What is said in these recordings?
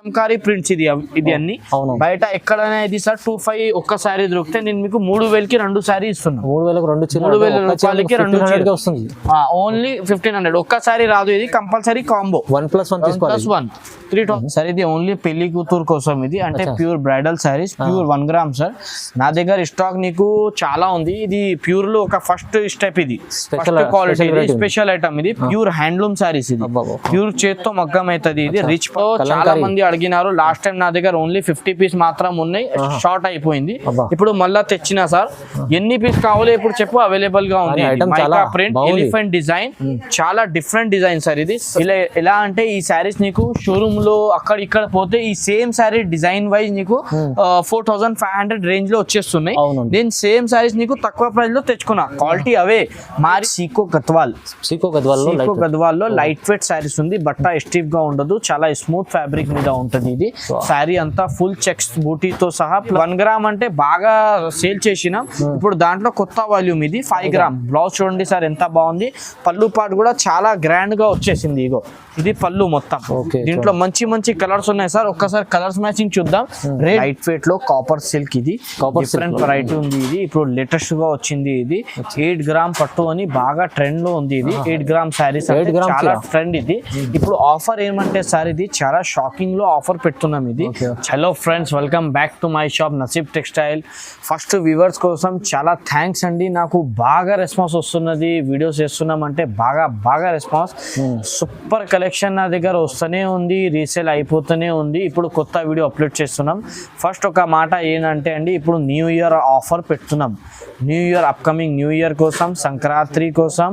Kalamkari prints ఇది అన్ని బయట ఎక్కడైనా ఇది సార్ 2500 ఒక్క సారీ దొరికితే నేను మీకు 3000కి 2 సారీ ఇస్తున్నా. 3000 రూపాయలకి 2 చీరలు వస్తుంది. ఓన్లీ 1500 ఒక్క సారీ రాదు. ఇది కంపల్సరీ కాంబో 1+1 3 సార్. ఇది ఓన్లీ పెళ్లి కూతురు కోసం ఇది అంటే pure bridal saris pure 1 gram sir. నా దగ్గర స్టాక్ నీకు చాలా ఉంది. ఇది ప్యూర్ లో ఒక ఫస్ట్ స్టెప్. ఇది ఫస్ట్ క్వాలిటీ స్పెషల్ ఐటమ్. ఇది ప్యూర్ హ్యాండ్లూమ్ సారీస్. ఇది ప్యూర్ చేత్తో మగ్గం అవుతుంది. ఇది రిచ్ చాలా మంది అడిగినారు. లాస్ట్ టైం నా దగ్గర ఓన్లీ 50 పీస్ మాత్రం ఉన్నాయి. షార్ట్ అయిపోయింది. ఇప్పుడు మళ్ళా తెచ్చినా సార్. ఎన్ని పీస్ కావాలో ఇప్పుడు చెప్పు. అవైలబుల్ గా ఉంది. ప్రింట్ ఎలిఫెంట్ డిజైన్ చాలా డిఫరెంట్ డిజైన్ సార్. ఇది ఎలా అంటే ఈ సారీస్ నీకు షోరూమ్ లో అక్కడ ఇక్కడ పోతే ఈ సేమ్ సారీ డిజైన్ వైజ్ నీకు 4500 రేంజ్ లో వచ్చేస్తున్నాయి. నేను సేమ్ సారీస్ నీకు తక్కువ ప్రైస్ లో తెచ్చుకున్నా. క్వాలిటీ అవే మారి. సీకో గద్వాల్ లో లైట్ వెయిట్ సారీస్ ఉంది. బట్ట స్టిఫ్ గా ఉండదు. చాలా స్మూత్ ఫ్యాబ్రిక్ మీద ఉంటది. ఇది సారీ అంతా ఫుల్ చెక్స్ బూటీతో సహా 1 గ్రామ్ అంటే బాగా సేల్ చేసినాం. ఇప్పుడు దాంట్లో కొత్త వాల్యూమ్ ఇది 5 గ్రామ్. బ్లౌజ్ చూడండి సార్ ఎంత బాగుంది. పళ్ళు పాటు కూడా చాలా గ్రాండ్ గా వచ్చేసింది. ఇగో ఇది పళ్ళు మొత్తం. దీంట్లో మంచి మంచి కలర్స్ ఉన్నాయి సార్. ఒక్కసారి కలర్స్ మ్యాచింగ్ చూద్దాం. లైట్ వెయిట్ లో కాపర్ సిల్క్. ఇది డిఫరెంట్ వెరైటీ ఉంది. ఇది ఇప్పుడు లేటెస్ట్ గా వచ్చింది. ఇది 8 గ్రామ్ పట్టు అని బాగా ట్రెండ్ లో ఉంది. ఇది 8 గ్రామ్ సారీస్ చాలా ట్రెండ్. ఇది ఇప్పుడు ఆఫర్ ఏమంటే సార్ ఇది చాలా షాకింగ్ లో ఆఫర్ పెడుతున్నాం. ఇది hello friends, welcome back to my shop నసీబ్ textile. First viewers కోసం చాలా థ్యాంక్స్ అండి. నాకు బాగా రెస్పాన్స్ వస్తున్నది. వీడియోస్ చేస్తున్నాం అంటే బాగా రెస్పాన్స్. సూపర్ కలెక్షన్ నా దగ్గర వస్తూనే ఉంది. రీసేల్ అయిపోతూనే ఉంది. ఇప్పుడు కొత్త వీడియో అప్లోడ్ చేస్తున్నాం. ఫస్ట్ ఒక మాట ఏంటంటే అండి, ఇప్పుడు న్యూ ఇయర్ ఆఫర్ పెడుతున్నాం. New year upcoming new year కోసం, సంక్రాంతి కోసం,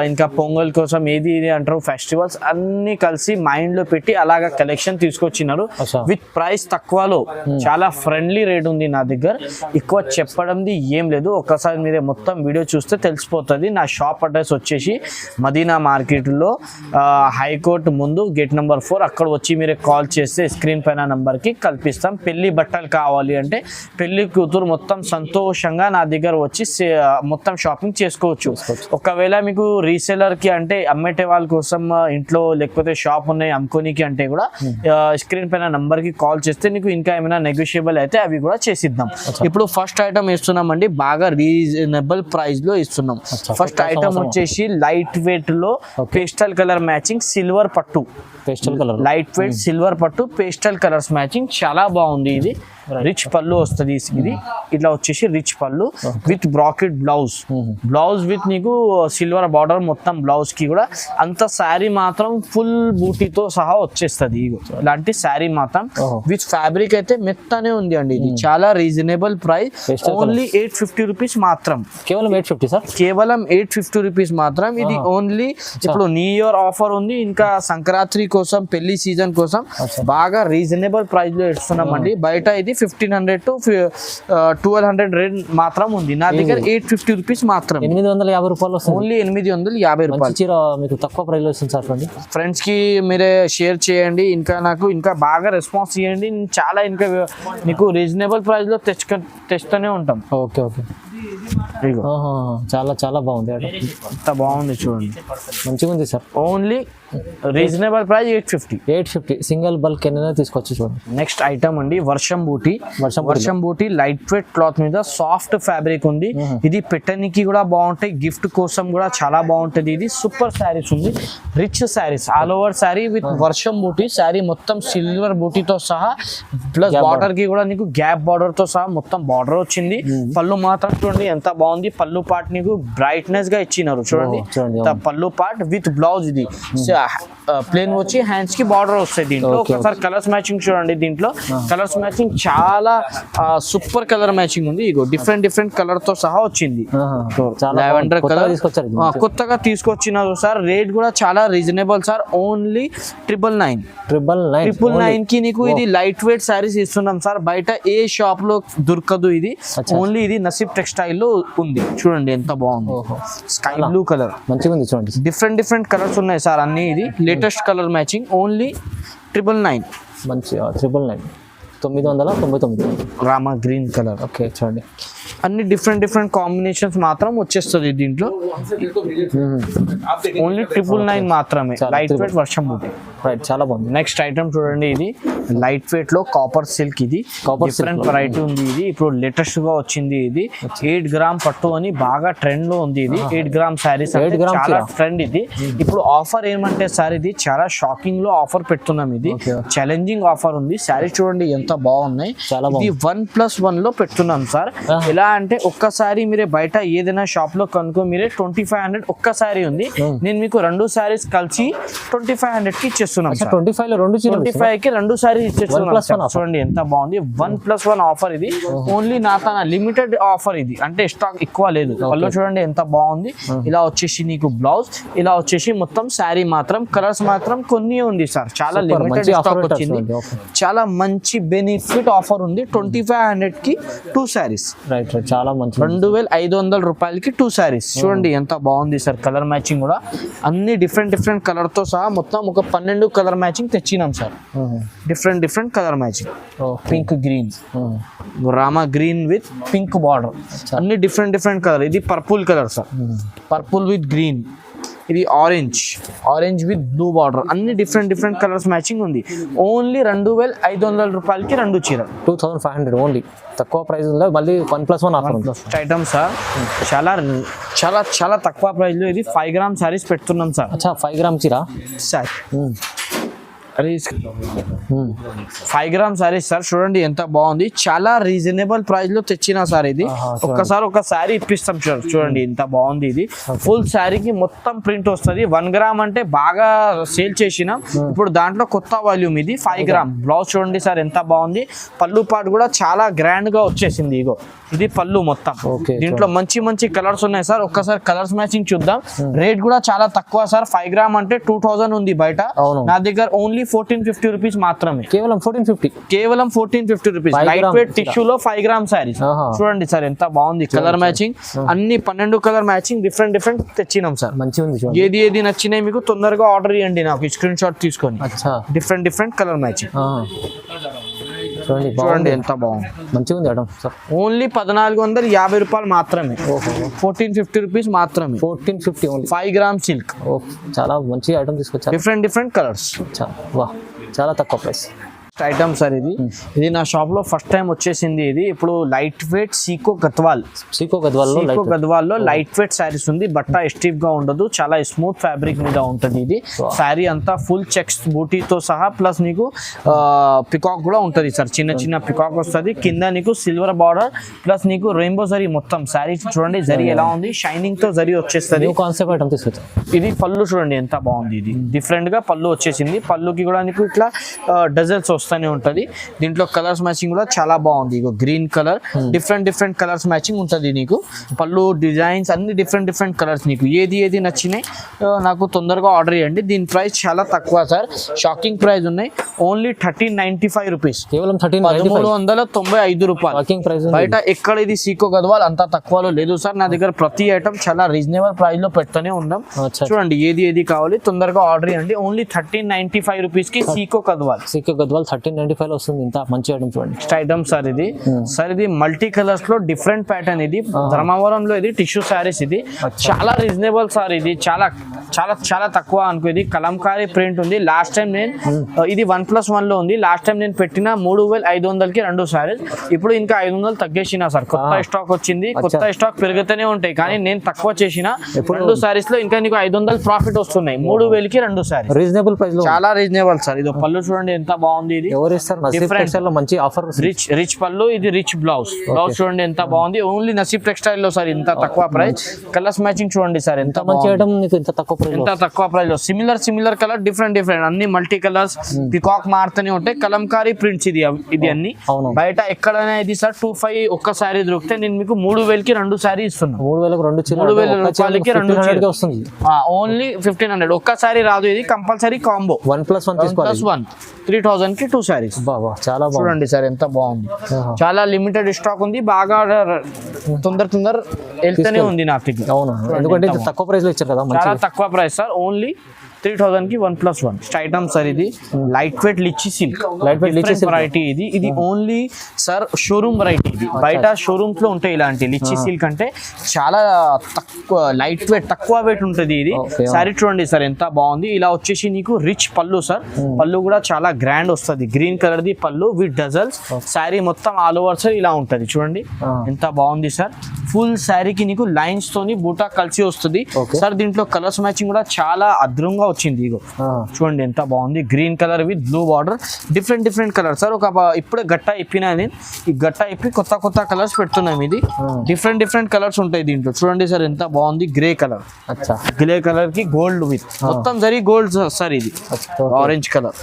ఇంకా పొంగల్ కోసం, ఏది అంటారు ఫెస్టివల్స్ అన్ని కలిసి మైండ్ లో పెట్టి అలాగా కలెక్షన్ తీసుకొచ్చినారు. విత్ ప్రైస్ తక్కువలో చాలా ఫ్రెండ్లీ రేట్ ఉంది నా దగ్గర. ఎక్కువ చెప్పడంది ఏం లేదు. ఒక్కసారి మీరే మొత్తం వీడియో చూస్తే తెలిసిపోతుంది. నా షాప్ అడ్రస్ వచ్చేసి మదీనా మార్కెట్ లో హైకోర్టు ముందు గేట్ నెంబర్ 4. అక్కడ వచ్చి మీరే కాల్ చేస్తే స్క్రీన్ పైన నంబర్ కి కల్పిస్తాం. పెళ్లి బట్టలు కావాలి అంటే పెళ్లి కూతురు మొత్తం సంతోషంగా నా దగ్గర వచ్చి మొత్తం షాపింగ్ చేసుకోవచ్చు. ఒకవేళ మీకు రీసెలర్ కి అంటే అమ్మేటే వాళ్ళ కోసం ఇంట్లో లేకపోతే షాప్ ఉన్నాయి అమ్ముకోనికి అంటే కూడా స్క్రీన్ పైన నంబర్ కి కాల్ చేస్తే నీకు ఇంకా ఏమైనా నెగోషియబుల్ అయితే అవి కూడా చేసిద్దాం. ఇప్పుడు ఫస్ట్ ఐటమ్ ఇస్తున్నాం అండి. బాగా రీజనబుల్ ప్రైస్ లో ఇస్తున్నాం. ఫస్ట్ ఐటమ్ వచ్చేసి లైట్ వెయిట్ లో పేస్టల్ కలర్ మ్యాచింగ్ సిల్వర్ పట్టు. లైట్ వెయిట్ సిల్వర్ పట్టు పేస్టల్ కలర్స్ మ్యాచింగ్ చాలా బాగుంది. ఇది రిచ్ పళ్ళు వస్తుంది. ఇది ఇట్లా వచ్చేసి రిచ్ పళ్ళు విత్ బ్రాకెట్ బ్లౌజ్ విత్ నీకు సిల్వర్ బార్డర్ మొత్తం బ్లౌజ్ కి కూడా. అంత శారీ మాత్రం ఫుల్ బూటీతో సహా వచ్చేస్తుంది. ఇలాంటి శారీ మాత్రం విత్ ఫ్యాబ్రిక్ అయితే మెత్తనే ఉంది అండి. ఇది చాలా రీజనబుల్ ప్రైస్. ఓన్లీ 850 రూపీస్ మాత్రం. కేవలం 850 సార్. కేవలం 850 రూపీస్ మాత్రం. ఇది ఓన్లీ ఇప్పుడు న్యూ ఇయర్ ఆఫర్ ఉంది. ఇంకా సంక్రాంతి కోసం, పెళ్లి సీజన్ కోసం బాగా రీజనబుల్ ప్రైస్ లో ఇస్తున్నాం అండి. బయట ఇది 1500 to 1200 రేట్ మాత్రం ఉంది. నా దగ్గర 850 రూపీస్ మాత్రం. 850 రూపాయలు. ఓన్లీ 850 రూపాయలు. చీర మీకు తక్కువ ప్రైస్ లో వస్తుంది సార్. ఫ్రెండ్స్ కి మీరే షేర్ చేయండి. ఇంకా నాకు ఇంకా బాగా రెస్పాన్స్ చేయండి. చాలా ఇంకా మీకు రీజనబుల్ ప్రైస్ లో తెస్తూనే ఉంటాం. ఓకే. చాలా బాగుంది. అంత బాగుంది చూడండి. మంచిగా ఉంది sir. Only reasonable price 850 single bulk ఎన్నైనా తీసుకొచ్చి చూడండి. నెక్స్ట్ ఐటమ్ అండి వర్షం బూటీ లైట్ వెయిట్ క్లాత్ మీద సాఫ్ట్ ఫ్యాబ్రిక్ ఉంది. ఇది పెట్టడానికి కూడా బాగుంటాయి. గిఫ్ట్ కోసం కూడా చాలా బాగుంటది. ఇది సూపర్ శారీస్ ఉంది. Rich saris all over sari with వర్షం బూటీ. శారీ మొత్తం సిల్వర్ బూటీతో సహా ప్లస్ బార్డర్ కి కూడా నీకు గ్యాప్ బార్డర్ తో సహా మొత్తం బార్డర్ వచ్చింది. పళ్ళు మాత్రం చూడండి ఎంత బాగుంది. పళ్ళు పార్ట్ నీకు బ్రైట్నెస్ గా ఇచ్చినారు చూడండి. పళ్ళు పార్ట్ విత్ బ్లౌజ్. ఇది ప్లేన్ వచ్చి హ్యాండ్స్ కి బార్డర్ వస్తాయి. దీంట్లో ఒకసారి కలర్స్ మ్యాచింగ్ చూడండి. దీంట్లో కలర్స్ మ్యాచింగ్ చాలా సూపర్ కలర్ మ్యాచింగ్ ఉంది. ఇగో డిఫరెంట్ కలర్ తో సహా వచ్చింది. లావెండర్ కలర్ కొత్తగా తీసుకొచ్చినారు సార్. రేట్ కూడా చాలా రీజనబుల్ సార్. ఓన్లీ 999 కి నీకు ఇది లైట్ వెయిట్ సారీస్ ఇస్తున్నాం సార్. బయట ఏ షాప్ లో దొరకదు. ఇది ఓన్లీ ఇది నసీబ్ టెక్స్టైల్ లో ఉంది. చూడండి ఎంత బాగుంది. స్కై బ్లూ కలర్ మంచిగా ఉంది చూడండి. డిఫరెంట్ కలర్స్ ఉన్నాయి సార్ అన్ని. ఇది లేటెస్ట్ కలర్ మ్యాచింగ్. ఓన్లీ 999. మంచి 999 రామా గ్రీన్ కలర్. ఓకే చూడండి. అన్ని డిఫరెంట్ కాంబినేషన్స్ మాత్రం వచ్చేస్తుంది దీంట్లో. ఓన్లీ 999 మాత్రమే. లైట్ వెయిట్ వర్షం బూటీ. రైట్, చాలా బాగుంది. నెక్స్ట్ ఐటమ్ చూడండి, ఇది లైట్ వెయిట్ లో కాపర్ సిల్క్. ఇది Copper డిఫరెంట్ silk లో. వెరైటీ ఉంది. ఇది ఇప్పుడు లేటెస్ట్ గా వచ్చింది. ఇది 8 గ్రామ్ పట్టు అని బాగా ట్రెండ్ లో ఉంది. ఇది 8 గ్రామ్ శారీస్ 8 గ్రామ్ చాలా చీర. ట్రెండ్. ఇది ఇప్పుడు ఆఫర్ ఏమంటే సార్, ఇది చాలా షాకింగ్ లో ఆఫర్ పెడుతున్నాం. ఇది Okay. ఛాలెంజింగ్ ఆఫర్ ఉంది. శారీ చూడండి ఎంత బాగున్నాయి. చాలా ఇది 1+1 లో పెడుతున్నాం సార్. ఎలా అంటే ఒక్కసారి మీరే బయట ఏదైనా షాప్ లో కనుక్కో మీరే 2500 ఒక్క శారీ ఉంది. నేను మీకు 2 శారీస్ కలిసి 2500 కి ఇచ్చేస్తున్నాం సార్. 25 లో 2 చీరలు 25 కి 2 సారీ ఇచ్చేస్తున్నాం 1+1 సార్. offer. చూడండి ఎంత బాగుంది. 1+1 ఆఫర్. ఇది ఓన్లీ తన లిమిటెడ్ ఆఫర్. ఇది అంటే స్టాక్ ఎక్కువ లేదు. వాళ్ళు చూడండి ఎంత బాగుంది. ఇలా వచ్చేసి నీకు బ్లౌజ్, ఇలా వచ్చేసి మొత్తం శారీ మాత్రం కలర్స్ మాత్రం కొన్ని ఉంది సార్. చాలా Super, లిమిటెడ్ మంచి offer స్టాక్ పెట్టారు వచ్చింది. చూడండి, offer. చాలా మంచి బెనిఫిట్ ఆఫర్ ఉంది. 2500 కి 2 శారీస్, రైట్ రైట్, చాలా మంచి. 2500 రూపాయలకి 2 శారీస్. చూడండి ఎంత బాగుంది సార్. కలర్ మ్యాచింగ్ కూడా అన్ని డిఫరెంట్ డిఫరెంట్ కలర్ తో సహా మొత్తం ఒక 12 కలర్ మ్యాచింగ్ తెచ్చినాం సార్. Different different colour matching. Pink green, రామా గ్రీన్ విత్ పింక్ బార్డర్, అన్ని డిఫరెంట్ డిఫరెంట్ కలర్. ఇది purple colour sir, purple with green. ఇది ఆరెంజ్ విత్ బ్లూ బార్డర్, అన్ని డిఫరెంట్ డిఫరెంట్ కలర్స్ మ్యాచింగ్ ఉంది. ఓన్లీ 2500 రూపాయలకి 2 చీర. 2500 ఓన్లీ, తక్కువ ప్రైస్ ఉందా? మళ్ళీ 1+1 ఆఫర్ ఉంది. ఐటమ్ సార్ చాలా చాలా చాలా తక్కువ ప్రైస్ లో ఇది 5 గ్రామ్ శారీస్ పెడుతున్నాం సార్. అచ్చా, 5 గ్రామ్ చీర సార్. అరే 5 గ్రామ్ శారీస్ సార్. చూడండి ఎంత బాగుంది. చాలా రీజనబుల్ ప్రైస్ లో తెచ్చిన సార్. ఇది ఒక్కసారి ఒక శారీ ఇప్పిస్తాం సార్. చూడండి ఎంత బాగుంది. ఇది ఫుల్ శారీకి మొత్తం ప్రింట్ వస్తుంది. 1 గ్రామ్ అంటే బాగా సేల్ చేసినాం. ఇప్పుడు దాంట్లో కొత్త వాల్యూమ్ ఇది 5 గ్రామ్. బ్లౌజ్ చూడండి సార్ ఎంత బాగుంది. పళ్ళు పాటు కూడా చాలా గ్రాండ్ గా వచ్చేసింది. ఇగో ఇది పళ్ళు మొత్తం. దీంట్లో మంచి మంచి కలర్స్ ఉన్నాయి సార్. ఒక్కసారి కలర్స్ మ్యాచింగ్ చూద్దాం. రేట్ కూడా చాలా తక్కువ సార్. 5 గ్రామ్ అంటే 2000 ఉంది బయట. నా దగ్గర ఓన్లీ 1450 రూపీస్ మాత్రమే. కేవలం 1450 రూపీస్. లైట్ వెయిట్ టిష్యూలో 5 గ్రామ్ శారీస్. చూడండి సార్ ఎంత బాగుంది. కలర్ మ్యాచింగ్ అన్ని 12 కలర్ మ్యాచింగ్ డిఫరెంట్ డిఫరెంట్ తెచ్చినాం సార్. మంచిగా ఉంది. ఏది నచ్చినాయి మీకు తొందరగా ఆర్డర్ ఇవ్వండి, నాకు స్క్రీన్ షాట్ తీసుకొని. Different different colour matching. చూడండి ఎంత బాగుంది. మంచిగా ఉంది ఐటమ్ సార్. ఓన్లీ 1450 రూపాయలు మాత్రమే. 1450 రూపీస్ మాత్రమే. 1450 ఓన్లీ. 5 gram silk. చాలా మంచి ఐటమ్ తీసుకొచ్చారు. Different different colours. వా, చాలా తక్కువ ప్రైస్ ఐటమ్ సార్. ఇది నా షాప్ లో ఫస్ట్ టైం వచ్చేసింది. ఇది ఇప్పుడు లైట్ వెయిట్ సీకో గద్వాల్లో లైట్ వెయిట్ శారీస్ ఉంది. బట్ట స్టిఫ్ గా ఉండదు, చాలా స్మూత్ ఫ్యాబ్రిక్ మీద ఉంటది. ఇది శారీ అంతా ఫుల్ చెక్స్ బూటీతో సహా ప్లస్ నీకు పికాక్ కూడా ఉంటది సార్. చిన్న చిన్న పికాక్ వస్తుంది. కింద నీకు సిల్వర్ బార్డర్ ప్లస్ నీకు రెయిన్బో జరీ. మొత్తం శారీ చూడండి జరీ ఎలా ఉంది, షైనింగ్ తో జరీ వచ్చేస్తుంది. కాన్సెప్ట్ ఐటమ్ తీసుకొచ్చారు. ఇది పళ్ళు చూడండి ఎంత బాగుంది. ఇది డిఫరెంట్ గా పళ్ళు వచ్చేసింది. పళ్ళుకి కూడా నీకు ఇట్లా డజల్స్ వస్తాయి ఉంటది. దీంట్లో కలర్స్ మ్యాచింగ్ కూడా చాలా బాగుంది. ఇగో green colour, different different colours matching ఉంటది. నీకు పళ్ళు డిజైన్స్ అన్ని డిఫరెంట్ డిఫరెంట్ కలర్స్. నీకు ఏది నచ్చినాయి నాకు తొందరగా ఆర్డర్ చేయండి. దీని ప్రైస్ చాలా తక్కువ సార్. షాకింగ్ ప్రైస్ ఉన్నాయి. Only 1395 rupees. కేవలం 1395 రూపాయలు. బయట ఎక్కడ ఇది సీకో గద్వాల్ అంత తక్కువలో లేదు సార్. నా దగ్గర ప్రతి ఐటమ్ చాలా రీజనబుల్ ప్రైస్ లో పెడుతూనే ఉన్నాం. చూడండి ఏది కావాలి తొందరగా ఆర్డర్ చేయండి. ఓన్లీ 1395 రూపీస్ కి సీకో గద్వాల్ 1395 వస్తుంది. ఇంత మంచి ఐటమ్ చూడండి. Next item sir. ఇది సార్ ఇది మల్టీ కలర్స్ లో డిఫరెంట్ ప్యాటర్న్. ఇది ధర్మవరంలో ఇది టిష్యూ శారీస్. ఇది చాలా రీజనబుల్ సార్. ఇది చాలా చాలా చాలా తక్కువ అనుకో. ఇది కలంకారీ ప్రింట్ ఉంది. లాస్ట్ టైం నేను ఇది 1+1 లో ఉంది. లాస్ట్ టైం నేను పెట్టిన 3500కి 2 శారీస్. ఇప్పుడు ఇంకా 500 తగ్గేసిన సార్. కొత్త స్టాక్ వచ్చింది. కొత్త స్టాక్ పెరుగుతూనే ఉంటాయి కానీ నేను తక్కువ చేసిన 2 శారీస్ లో ఇంకా నీకు 500 ప్రాఫిట్ వస్తున్నాయి. 3000కి 2 శారీస్. రీజనబుల్ ప్రైస్ లో చాలా రీజనబుల్ సార్. ఇది పళ్ళు చూడండి ఎంత బాగుంది. ఇది మంచి ఆఫర్. రిచ్ పళ్ళు, ఇది రిచ్ బ్లౌజ్. చూడండి ఎంత బాగుంది. ఓన్లీ నసీబ్ టెక్స్టైల్ లో సార్ ఇంత తక్కువ ప్రైస్. కలర్స్ మ్యాచింగ్ చూడండి సార్ ఎంత మంచి ఐటమ్. ఇంత తక్కువ ప్రైస్ లో సిమిలర్ కలర్ డిఫరెంట్ అన్ని మల్టీ కలర్స్. పికాక్ మారుతూనే ఉంటాయి. కలంకారీ ప్రింట్స్. ఇది అన్ని బయట ఎక్కడైనా ఇది సార్ 25 ఒక్క శారీ దొరికితే నేను మీకు 3000కి 2 శారీ ఇస్తున్నాను. 3000 రూపాయలకి 2 వస్తుంది. ఓన్లీ 1500 ఒక్క శారీ రాదు. ఇది కంపల్సరీ కాంబో 1+1 3000కి 2 శారీస్. చూడండి సార్ ఎంత బాగుంది. చాలా లిమిటెడ్ స్టాక్ ఉంది. బాగా తొందర వెళ్తూనే ఉంది నాకు. ఎందుకంటే తక్కువ ప్రైస్ లో ఇచ్చారు కదా. చాలా తక్కువ ప్రైస్ సార్. ఓన్లీ 3000 కి 1+1 ఐటమ్ సార్. ఇది light weight lychee silk, Light weight lychee silk. Variety ఇది ఓన్లీ సార్ షోరూమ్ వెరైటీ. ఇది బయట షోరూమ్స్ లో ఉంటాయి ఇలాంటి లిచ్చి సిల్క్ అంటే చాలా తక్కువ లైట్ వెయిట్, తక్కువ వెయిట్ ఉంటుంది. ఇది Okay. సారీ చూడండి సార్ ఎంత బాగుంది. ఇలా వచ్చేసి నీకు రిచ్ పళ్ళు సార్, పళ్ళు కూడా చాలా గ్రాండ్ వస్తుంది. గ్రీన్ కలర్ ది పళ్ళు విత్ డజల్స్. శారీ మొత్తం ఆల్ ఓవర్ సార్ ఇలా ఉంటది చూడండి ఎంత బాగుంది సార్. ఫుల్ శారీకి నీకు లైన్స్ తోని బూటా కలిసి వస్తుంది సార్. దీంట్లో కలర్స్ మ్యాచింగ్ కూడా చాలా అద్భుతంగా వచ్చింది. ఇగో చూడండి ఎంత బాగుంది. Green colour with blue border, different colour sir. ఒక ఇప్పుడే గట్ట ఇప్పినా నేను, ఈ గట్ట ఇప్పి కొత్త కలర్స్ పెడుతున్నాం. ఇది డిఫరెంట్ కలర్స్ ఉంటాయి దీంట్లో. చూడండి సార్ ఎంత బాగుంది. గ్రే కలర్, గ్రే కలర్ కి గోల్డ్ విత్ మొత్తం జరీ గోల్డ్ సార్. ఇది ఆరెంజ్ కలర్.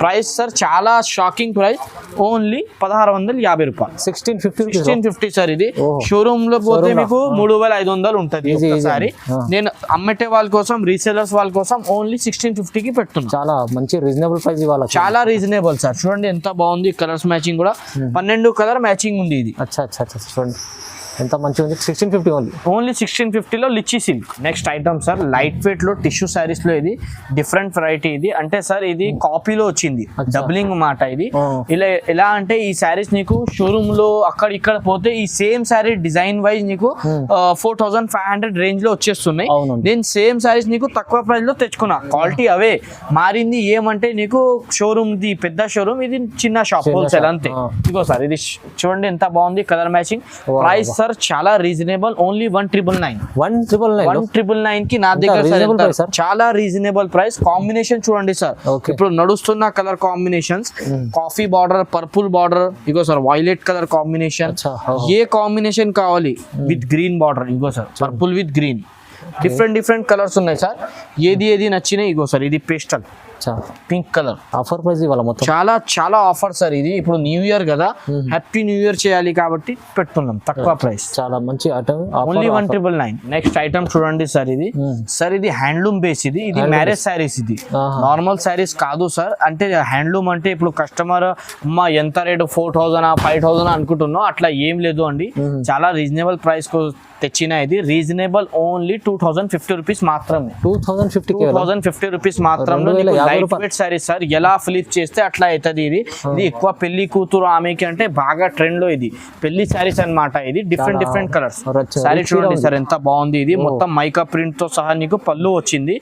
ప్రైస్ సార్ చాలా షాకింగ్ ప్రైస్, ఓన్లీ 1650 రూపాయలు. 1650 సార్. ఇది షోరూమ్ లో పోతే మీకు 3500 ఉంటది ఒకసారి. నేను అమ్మటే వాళ్ళ కోసం, రీసేలర్స్ వాళ్ళ కోసం ఓన్లీ 1650 కి పెడుతున్నా. చాలా మంచి రీజనబుల్ ప్రైస్ ఇవ్వాలి. చాలా రీజనబుల్ సార్. చూడండి ఎంత బాగుంది. కలర్స్ మ్యాచింగ్ కూడా 12 కలర్ మ్యాచింగ్ ఉంది. ఇది చూడండి ఎంత మంచిగా ఉంది. 1650 ఓన్లీ 1650లో lychee silk. Next item sir light weight లో టిష్యూ శారీస్ లో ఇది డిఫరెంట్ వెరైటీ. ఇది అంటే సార్ ఇది కాపీలో వచ్చింది, డబ్లింగ్ మాట. ఇది ఇలా ఎలా అంటే ఈ శారీస్ నీకు షోరూమ్ లో అక్కడ ఇక్కడ పోతే ఈ సేమ్ శారీ డిజైన్ వైజ్ నీకు 4500 రేంజ్ లో వచ్చేస్తున్నాయి. నేను సేమ్ శారీస్ నీకు తక్కువ ప్రైస్ లో తెచ్చుకున్నా. క్వాలిటీ అవే, మారింది ఏమంటే నీకు షోరూమ్ ది పెద్ద షోరూమ్, ఇది చిన్న షాప్ హోల్సేల్ అంతే. ఇగో సార్ ఇది చూడండి ఎంత బాగుంది. Colour matching. ప్రైస్ సార్ చాలా రీజనబుల్, ఓన్లీ 1999 కి నా దగ్గర చాలా రీజనబుల్ ప్రైస్. కాంబినేషన్ చూడండి సార్, ఇప్పుడు నడుస్తున్న colour combinations, coffee border, purple border, ఇగో సార్ వైలెట్ కలర్ కాంబినేషన్. ఏ కాంబినేషన్ కావాలి విత్ గ్రీన్ బార్డర్, ఇగో sir purple with green. Different colours ఉన్నాయి సార్. ఏది నచ్చినాయి. ఇగో సార్ ఇది pastel pink colour. Offer price ఇవాళ మొత్తం చాలా ఆఫర్ సార్. ఇది ఇప్పుడు న్యూ ఇయర్ కదా, హ్యాపీ న్యూ ఇయర్ చేయాలి కాబట్టి పెడుతున్నాం తక్కువ ప్రైస్. చాలా మంచి ఐటమ్, ఓన్లీ 1999. నెక్స్ట్ ఐటమ్ చూడండి సార్. ఇది సార్ ఇది హ్యాండ్లూమ్ బేస్. ఇది మ్యారేజ్ శారీస్. ఇది నార్మల్ శారీస్ కాదు సార్. అంటే హ్యాండ్లూమ్ అంటే ఇప్పుడు కస్టమర్ అమ్మా ఎంత రేటు 4000 5000 అనుకుంటున్నాం, అట్లా ఏం లేదు అండి. చాలా రీజనబుల్ ప్రైస్ తెచ్చిన. ఇది రీజనబుల్, ఓన్లీ 2050 రూపీస్ మాత్రమే. 2050 రూపీస్ మాత్రమే. లైట్ వెయిట్ శారీస్ సార్, ఎలా ఫ్లిప్ చేస్తే అట్లా అవుతుంది. ఇది ఎక్కువ పెళ్లి కూతురు ఆమెకి అంటే బాగా ట్రెండ్ లో ఇది పెళ్లి శారీస్ అన్నమాట. ఇది డిఫరెంట్ కలర్స్. శారీ చూడండి సార్ ఎంత బాగుంది. ఇది మొత్తం మైకా ప్రింట్ తో సహా నీకు పళ్ళు వచ్చింది.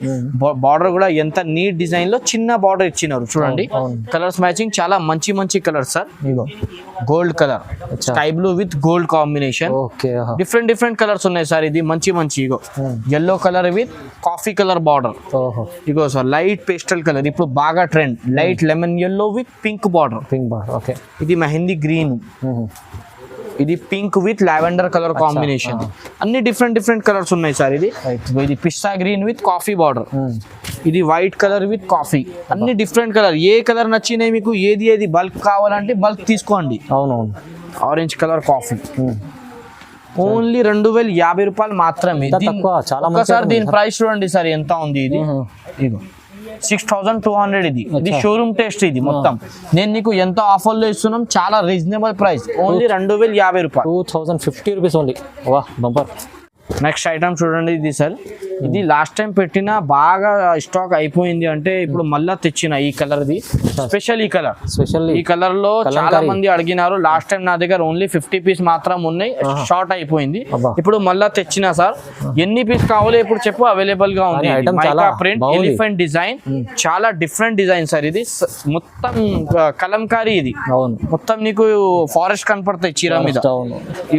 బార్డర్ కూడా ఎంత నీట్ డిజైన్ లో చిన్న బార్డర్ ఇచ్చినారు చూడండి. కలర్స్ మ్యాచింగ్ చాలా మంచి colours sir. Gold colour, sky blue with gold combination. Different colours ఉన్నాయి సార్. ఇది మంచి ఇగో yellow colour with coffee colour border. ఇగో సార్ లైట్ పేస్టల్ కలర్ ఇప్పుడు బాగా trend. Light lemon yellow with pink border. ఇది మెహందీ గ్రీన్, ఇది pink with lavender colour combination. అన్ని డిఫరెంట్ కలర్స్ ఉన్నాయి సార్. ఇది pista green with coffee border. ఇది వైట్ కలర్ విత్ కాఫీ. అన్ని డిఫరెంట్ కలర్. ఏ కలర్ నచ్చినాయి మీకు, ఏది బల్క్ కావాలంటే బల్క్ తీసుకోండి. అవునవును. ఆరెంజ్ కలర్ కాఫీ ఓన్లీ 2050 రూపాయలు మాత్రమే. ఒకసారి దీని ప్రైస్ చూడండి సార్ ఎంత ఉంది. ఇది ఇగో 6200. ఇది షోరూమ్ టేస్ట్. ఇది మొత్తం నేను నీకు ఎంత ఆఫర్ లో ఇస్తున్నాం, చాలా రీజనబుల్ ప్రైస్, ఓన్లీ 2050 రూపాయలు. 2050 రూపీస్ ఓన్లీ. వా బంపర్. నెక్స్ట్ ఐటమ్ చూడండి. ఇది సార్ ఇది లాస్ట్ టైం పెట్టిన బాగా స్టాక్ అయిపోయింది అంటే ఇప్పుడు మళ్ళా తెచ్చిన ఈ కలర్. ది స్పెషల్ ఈ కలర్ లో చాలా మంది అడిగినారు. లాస్ట్ టైం నా దగ్గర ఓన్లీ 50 పీస్ మాత్రం ఉన్నాయి, షార్ట్ అయిపోయింది. ఇప్పుడు మళ్ళా తెచ్చిన సార్. ఎన్ని పీస్ కావాలో ఇప్పుడు చెప్పు, అవైలబుల్ గా ఉంది. మైకా ప్రింట్, ఎలిఫెంట్ డిజైన్, చాలా డిఫరెంట్ డిజైన్ సార్. ఇది మొత్తం కలంకారీ. ఇది మొత్తం నీకు ఫారెస్ట్ కనపడతాయి చీర మీద.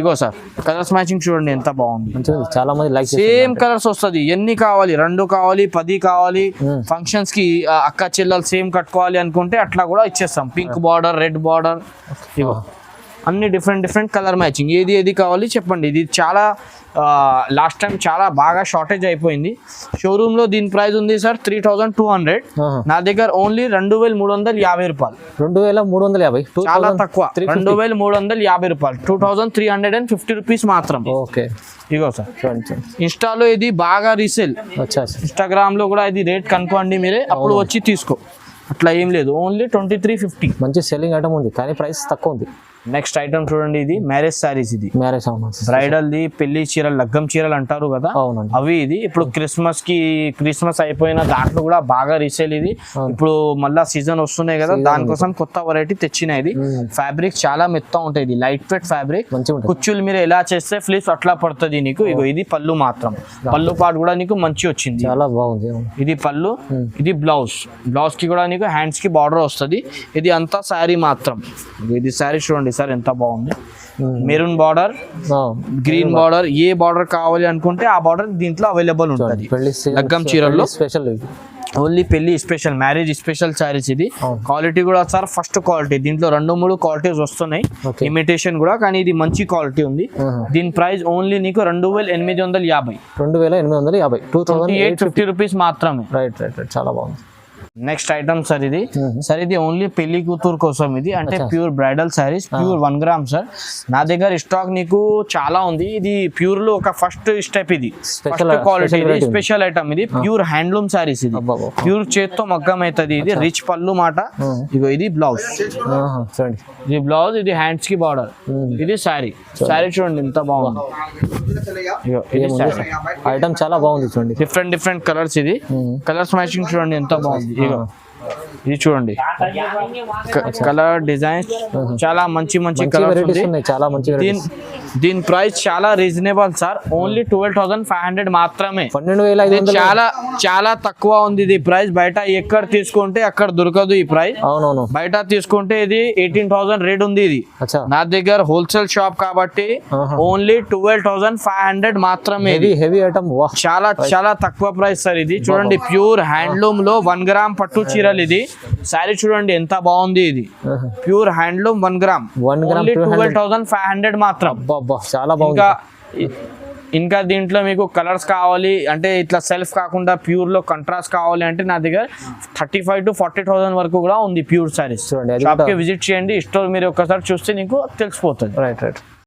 ఇగో సార్ కలర్స్ మ్యాచింగ్ చూడండి ఎంత బాగుంది. చాలా మంది లైక్ సేమ్ కలర్స్ వస్తుంది. ఎన్ని కావాలి, 2 కావాలి, 10 కావాలి. ఫంక్షన్స్ కి అక్క చెల్లెలు సేమ్ కట్టుకోవాలి అనుకుంటే అట్లా కూడా ఇచ్చేస్తాం. పింక్ బార్డర్, రెడ్ బార్డర్, ఇగో అన్ని డిఫరెంట్ కలర్ మ్యాచింగ్. ఏది కావాలి చెప్పండి. ఇది చాలా లాస్ట్ టైం చాలా బాగా షార్టేజ్ అయిపోయింది. షోరూమ్ లో దీని ప్రైస్ ఉంది సార్ 3200. నా దగ్గర ఓన్లీ 2350 రూపాయలు. 2350 చాలా తక్కువ. 2350 రూపాయలు, 2350 రూపీస్ మాత్రం. ఇగో సార్ ఇన్స్టాలో ఇది బాగా రీసేల్. ఇన్స్టాగ్రామ్ లో కూడా ఇది రేట్ కనుక్కోండి మీరే, అప్పుడు వచ్చి తీసుకో. అట్లా ఏం లేదు, ఓన్లీ 2350. మంచి సెల్లింగ్ ఐటమ్ ఉంది కానీ ప్రైస్ తక్కువ ఉంది. నెక్స్ట్ ఐటమ్ చూడండి, ఇది మ్యారేజ్ శారీస్. ఇది మ్యారేజ్ బ్రైడల్ ది, పెళ్లి చీరలు, లగ్గం చీరలు అంటారు కదా, అవునండి. అవి ఇది ఇప్పుడు క్రిస్మస్ అయిపోయిన దాంట్లో కూడా బాగా రీసేల్. ఇది ఇప్పుడు మళ్ళా సీజన్ వస్తున్నాయి కదా, దానికోసం కొత్త వెరైటీ తెచ్చిన. ఇది ఫ్యాబ్రిక్ చాలా మెత్త ఉంటాయి, ఇది లైట్ వెయిట్ ఫ్యాబ్రిక్. కుచ్చులు మీరు ఎలా చేస్తే ఫ్లిప్స్ అట్లా పడుతుంది నీకు. ఇగో ఇది పళ్ళు మాత్రం, పళ్ళు పాటు కూడా నీకు మంచి వచ్చింది, చాలా బాగుంది. ఇది పళ్ళు, ఇది బ్లౌజ్ కి కూడా నీకు హ్యాండ్స్ కి బార్డర్ వస్తుంది. ఇది అంతా శారీ మాత్రం. ఇది శారీ చూడండి సార్ ఎంత బాగుంది, మెరూన్ బార్డర్, గ్రీన్ బార్డర్, ఏ బార్డర్ కావాలి అనుకుంటే ఆ బార్డర్ దీంట్లో అవైలబుల్ ఉంటుంది. లగ్గం చీరల్లో స్పెషల్, ఓన్లీ పెళ్లి స్పెషల్, మ్యారేజ్ స్పెషల్ శారీస్. ఇది క్వాలిటీ కూడా సార్ ఫస్ట్ క్వాలిటీ. దీంట్లో 2-3 క్వాలిటీస్ వస్తున్నాయి, ఇమిటేషన్ కూడా, కానీ ఇది మంచి క్వాలిటీ ఉంది. దీని ప్రైస్ ఓన్లీ నీకు 2850, 2850 రూపీస్ మాత్రమే. రైట్ రైట్ రైట్, చాలా బాగుంది. నెక్స్ట్ ఐటమ్ సార్, ఇది సార్ ఇది ఓన్లీ పెళ్లి కూతురు కోసం. ఇది అంటే pure bridal saris, pure 1 gram sir. నా దగ్గర స్టాక్ నీకు చాలా ఉంది. ఇది ప్యూర్ లో ఒక ఫస్ట్ స్టెప్, ఇది ఫస్ట్ క్వాలిటీ, ఇది స్పెషల్ ఐటమ్. ఇది ప్యూర్ హ్యాండ్లూమ్ శారీస్, ఇది ప్యూర్ చేత్తో మగ్గం అవుతుంది. ఇది రిచ్ పళ్ళు మాట. ఇగో ఇది బ్లౌజ్, ఇది బ్లౌజ్, ఇది హ్యాండ్స్ కి బార్డర్, ఇది శారీ. శారీ చూడండి ఎంత బాగుంది. ఐటమ్ చాలా బాగుంది చూడండి, డిఫరెంట్ కలర్స్. ఇది కలర్స్ మ్యాచింగ్ చూడండి ఎంత బాగుంది. ఇది చూడండి కలర్ డిజైన్స్ చాలా మంచి కలర్స్ ఉన్నాయి, చాలా మంచి. దీని ప్రైస్ చాలా రీజనబుల్ సార్, ఓన్లీ 12,500 మాత్రమే. 12,500 చాలా తక్కువ ఉంది ఇది ప్రైస్. బయట ఎక్కడ తీసుకుంటే అక్కడ దొరకదు ఈ ప్రైస్. అవునవును, బయట తీసుకుంటే ఇది 18,000 రేట్ ఉంది. ఇది నా దగ్గర హోల్సేల్ షాప్ కాబట్టి ఓన్లీ 12,500 మాత్రమే. హెవీ ఐటమ్, చాలా తక్కువ ప్రైస్ సార్. ఇది చూడండి ప్యూర్ హ్యాండ్లూమ్ లో 1 గ్రామ్ పట్టు చీరలు. ఇది శారీ చూడండి ఎంత బాగుంది. ఇది ప్యూర్ హ్యాండ్లూమ్ 1 గ్రామ్ 12,500 మాత్రం. చాలా బాగుంది. ఇంకా దీంట్లో మీకు కలర్స్ కావాలి అంటే ఇట్లా సెల్ఫ్ కాకుండా ప్యూర్ లో కంట్రాస్ట్ కావాలి అంటే నా దగ్గర 35,000 to 40,000 వరకు కూడా ఉంది ప్యూర్ శారీస్. షాప్ కి విజిట్ చేయండి, స్టోర్ మీరు ఒక్కసారి చూస్తే నీకు తెలిసిపోతుంది. Right right.